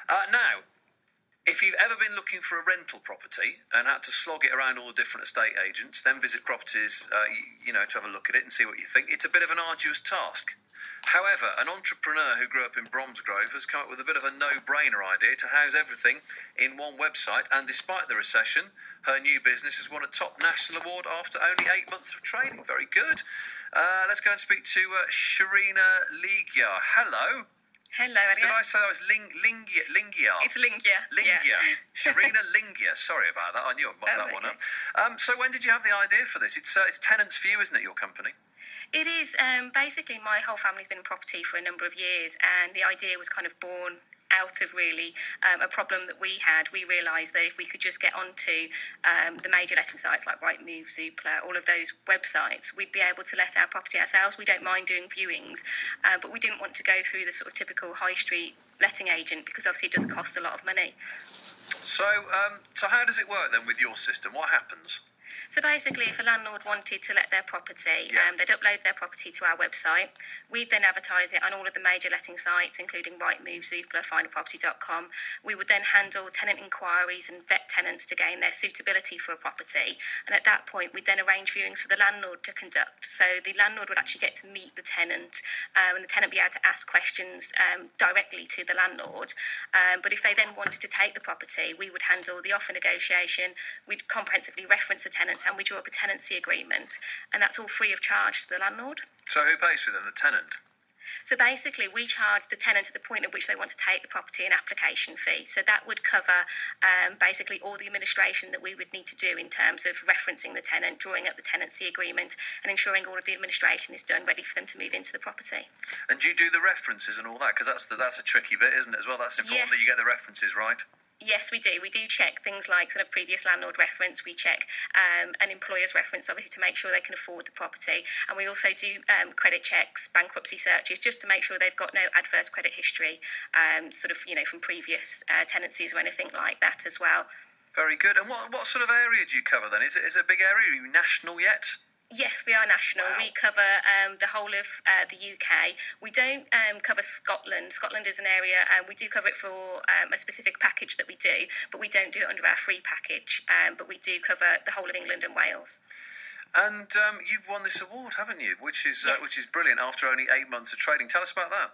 Now, if you've ever been looking for a rental property and had to slog it around all the different estate agents, then visit properties, to have a look at it and see what you think, it's a bit of an arduous task. However, an entrepreneur who grew up in Bromsgrove has come up with a bit of a no-brainer idea to house everything in one website, and despite the recession, her new business has won a top national award after only 8 months of trading. Very good. Let's go and speak to Shereena Lingiah. Hello. Hello, Elliot. Did I say that was Lingiah? It's Lingiah. Lingiah. Yeah. Shereena Lingiah. Sorry about that. I knew I mucked that one up. So when did you have the idea for this? It's Tenants4U, isn't it, your company? It is. Basically, my whole family's been in property for a number of years, and the idea was kind of born out of really a problem that we had. We realised that if we could just get onto the major letting sites like Rightmove, Zoopla, all of those websites, we'd be able to let our property ourselves. We don't mind doing viewings, but we didn't want to go through the sort of typical high street letting agent, because obviously it does cost a lot of money. So how does it work then with your system? What happens? So basically, if a landlord wanted to let their property, they'd upload their property to our website. We'd then advertise it on all of the major letting sites, including Rightmove, Zoopla, findaproperty.com. We would then handle tenant inquiries and vet tenants to gain their suitability for a property. And at that point, we'd then arrange viewings for the landlord to conduct. So the landlord would actually get to meet the tenant, and the tenant would be able to ask questions directly to the landlord. But if they then wanted to take the property, we would handle the offer negotiation. We'd comprehensively reference the tenant, and we draw up a tenancy agreement, and that's all free of charge to the landlord. So who pays for them? The tenant? So basically, we charge the tenant at the point at which they want to take the property an application fee. So that would cover basically all the administration that we would need to do in terms of referencing the tenant, drawing up the tenancy agreement, and ensuring all of the administration is done ready for them to move into the property. And do you do the references and all that? Because that's a tricky bit, isn't it, as well? That's important that you get the references right. Yes, we do. We do check things like sort of previous landlord reference. We check an employer's reference, obviously, to make sure they can afford the property. And we also do credit checks, bankruptcy searches, just to make sure they've got no adverse credit history, from previous tenancies or anything like that as well. Very good. And what sort of area do you cover then? Is it a big area? Are you national yet? Yes, we are national. Wow. We cover the whole of the UK. We don't cover Scotland. Scotland is an area, we do cover it for a specific package that we do, but we don't do it under our free package. But we do cover the whole of England and Wales. And you've won this award, haven't you? Which is brilliant after only 8 months of trading. Tell us about that.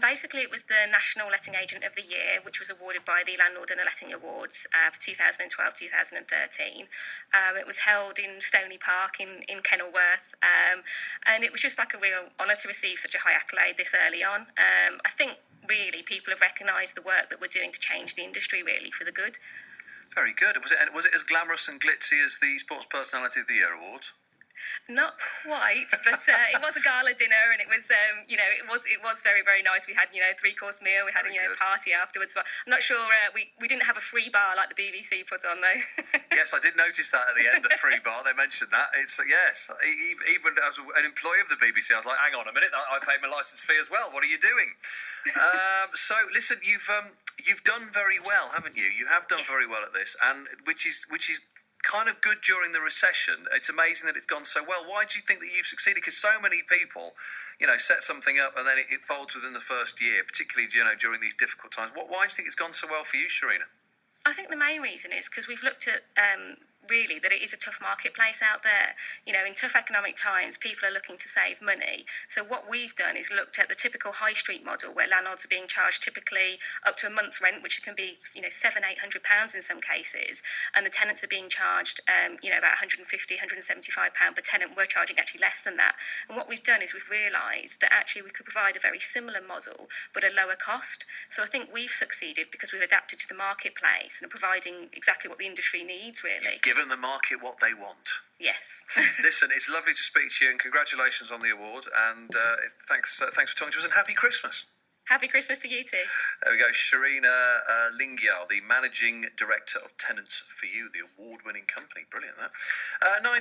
Basically, it was the National Letting Agent of the Year, which was awarded by the Landlord and Letting Awards for 2012-2013. It was held in Stony Park in Kenilworth, and it was just like a real honour to receive such a high accolade this early on. I think, really, people have recognised the work that we're doing to change the industry, really, for the good. Very good. Was it as glamorous and glitzy as the Sports Personality of the Year Awards? Not quite, but it was a gala dinner, and it was, it was very, very nice. We had, 3-course meal. We had a party afterwards. But I'm not sure we didn't have a free bar like the BBC put on though. Yes, I did notice that at the end. The free bar, they mentioned that. It's yes. Even as an employee of the BBC, I was like, hang on a minute, I paid my licence fee as well. What are you doing? So listen, you've done very well, haven't you? You have done very well at this, and which is kind of good during the recession. It's amazing that it's gone so well. Why do you think that you've succeeded? Because so many people, set something up and then it folds within the first year, particularly, during these difficult times. Why do you think it's gone so well for you, Shereena? I think the main reason is because we've looked at really that it is a tough marketplace out there. In tough economic times, people are looking to save money. So what we've done is looked at the typical high street model where landlords are being charged typically up to a month's rent, which can be, £700-800 in some cases. And the tenants are being charged, about £150, £175 per tenant. We're charging actually less than that. And what we've done is we've realised that actually we could provide a very similar model, but a lower cost. So I think we've succeeded because we've adapted to the marketplace and are providing exactly what the industry needs, really. Given the market what they want. Yes. Listen, it's lovely to speak to you, and congratulations on the award. And thanks for talking to us, and happy Christmas. Happy Christmas to you too. There we go, Shereena Lingiah, the managing director of Tenants4U, the award-winning company. Brilliant, that. 19